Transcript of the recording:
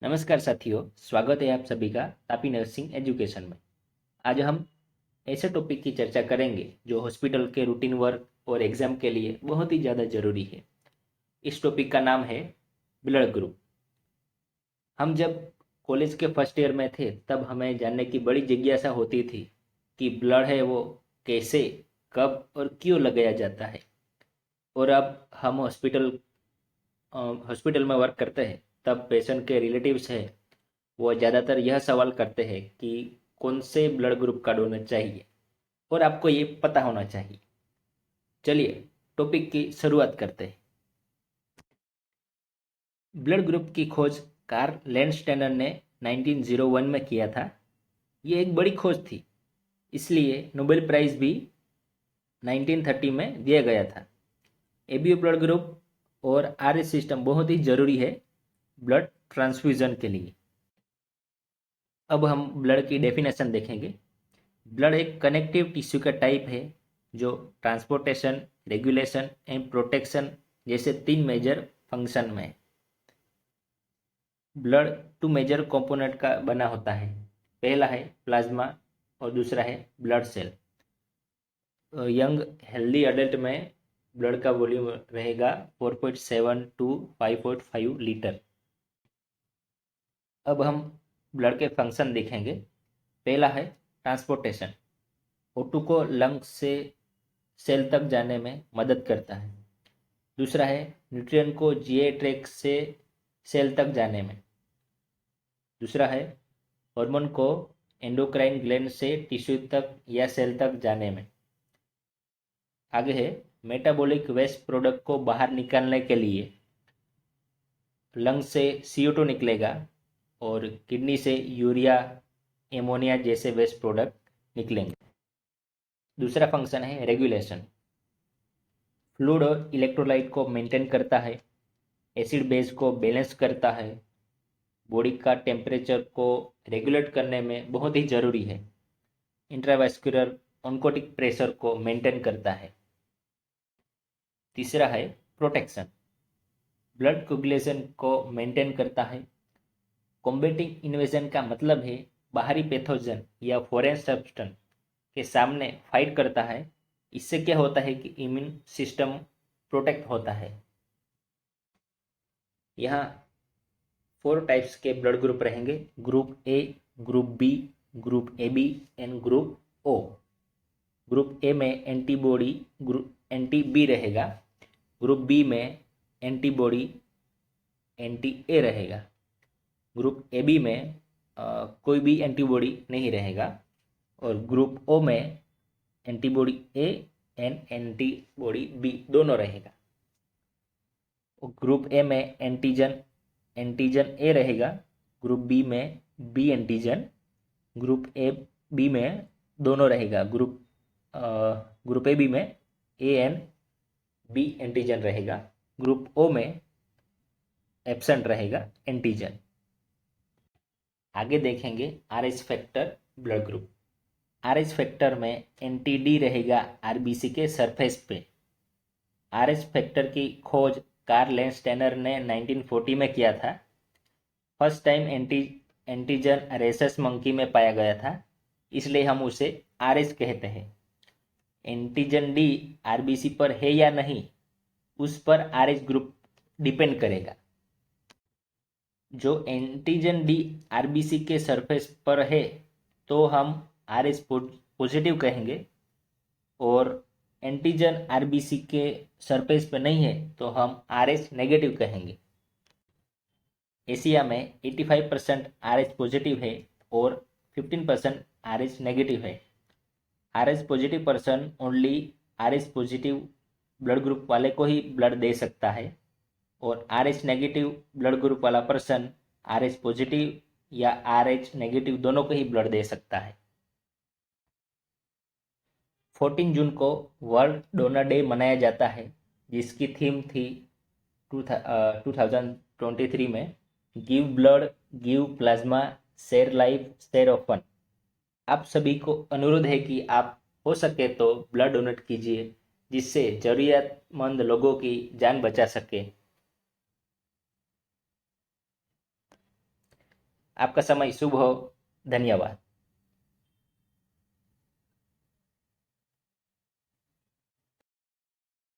नमस्कार साथियों, स्वागत है आप सभी का तापी नर्सिंग एजुकेशन में। आज हम ऐसे टॉपिक की चर्चा करेंगे जो हॉस्पिटल के रूटीन वर्क और एग्जाम के लिए बहुत ही ज़्यादा ज़रूरी है। इस टॉपिक का नाम है ब्लड ग्रुप। हम जब कॉलेज के फर्स्ट ईयर में थे तब हमें जानने की बड़ी जिज्ञासा होती थी कि ब्लड है वो कैसे, कब और क्यों लगाया जाता है। और अब हम हॉस्पिटल में वर्क करते हैं तब पेशेंट के रिलेटिव्स है वो ज़्यादातर यह सवाल करते हैं कि कौन से ब्लड ग्रुप का डोनर चाहिए और आपको ये पता होना चाहिए। चलिए टॉपिक की शुरुआत करते हैं। ब्लड ग्रुप की खोज कार्ल लैंडस्टेनर ने 1901 में किया था। ये एक बड़ी खोज थी, इसलिए नोबेल प्राइज़ भी 1930 में दिया गया था। एबीओ ब्लड ग्रुप और आरएस सिस्टम बहुत ही ज़रूरी है ब्लड ट्रांसफ्यूज़न के लिए। अब हम ब्लड की डेफिनेशन देखेंगे। ब्लड एक कनेक्टिव टिश्यू का टाइप है जो ट्रांसपोर्टेशन, रेगुलेशन एंड प्रोटेक्शन जैसे 3 मेजर फंक्शन में। ब्लड 2 मेजर कंपोनेंट का बना होता है। पहला है प्लाज्मा और दूसरा है blood cell. Young healthy adult में ब्लड का वॉल्यूम रहेगा 4.7 टू 5.5 लीटर। अब हम ब्लड के फंक्शन देखेंगे। पहला है ट्रांसपोर्टेशन। O2 को लंग्स से सेल तक जाने में मदद करता है। दूसरा है न्यूट्रिएंट को जीए ट्रैक से सेल तक जाने में। दूसरा है हार्मोन को एंडोक्राइन ग्लैंड से टिश्यू तक या सेल तक जाने में। आगे है मेटाबॉलिक वेस्ट प्रोडक्ट को बाहर निकालने के लिए लंग्स से CO2 निकलेगा और किडनी से यूरिया, एमोनिया जैसे वेस्ट प्रोडक्ट निकलेंगे। दूसरा फंक्शन है रेगुलेशन। फ्लूइड और इलेक्ट्रोलाइट को मेंटेन करता है, एसिड बेस को बैलेंस करता है, बॉडी का टेम्परेचर को रेगुलेट करने में बहुत ही ज़रूरी है। इंट्रावास्कुलर ऑन्कोटिक प्रेशर को मेंटेन करता है। तीसरा है प्रोटेक्शन। ब्लड कोगुलेशन को मेंटेन करता है। कॉम्बेटिंग इन्वेजन का मतलब है बाहरी पैथोजन या फॉरेन सब्सटेंस के सामने फाइट करता है। इससे क्या होता है कि इम्यून सिस्टम प्रोटेक्ट होता है। यहाँ 4 टाइप्स के ब्लड ग्रुप रहेंगे। Group A, group B, group A B and group O. Group A में एंटीबॉडी ग्रुप एंटी बी रहेगा। ग्रुप बी में एंटीबॉडी एंटी ए रहेगा। ग्रुप ए बी में कोई भी एंटीबॉडी नहीं रहेगा और ग्रुप ओ में antibody A and antibody B दोनों रहेगा। ग्रुप ए में एंटीजन एंटीजन ए रहेगा। ग्रुप बी में B antigen, group A B में दोनों रहेगा। ग्रुप ए बी में ए एंड बी एंटीजन रहेगा। ग्रुप ओ में एब्सेंट रहेगा एंटीजन। आगे देखेंगे Rh factor blood group. Rh factor में एंटी डी रहेगा आरबीसी के सरफेस पे। आरएच फैक्टर की खोज कार्ल लैंडस्टेनर ने 1940 में किया था। First time antigen rhesus monkey में पाया गया था, इसलिए हम उसे आरएच कहते हैं। एंटीजन डी आरबीसी पर है या नहीं, उस पर आरएच ग्रुप डिपेंड करेगा। जो एंटीजन डी आरबीसी के सरफेस पर है तो हम आरएच पॉजिटिव कहेंगे, और एंटीजन आरबीसी के सरफेस पर नहीं है तो हम आरएच नेगेटिव कहेंगे। एशिया में 85% आरएच पॉजिटिव है और 15% आरएच नेगेटिव है। RH positive person only RH positive blood group वाले को ही ब्लड दे सकता है, और आरएच नेगेटिव ब्लड ग्रुप वाला पर्सन आरएच पॉजिटिव या आरएच नेगेटिव दोनों को ही ब्लड दे सकता है। 14 जून को वर्ल्ड डोनर डे मनाया जाता है, जिसकी थीम थी 2023 में give blood, give plasma, share life, share of fun. आप सभी को अनुरोध है कि आप हो सके तो ब्लड डोनेट कीजिए, जिससे जरूरतमंद लोगों की जान बचा सके। आपका समय शुभ हो। धन्यवाद।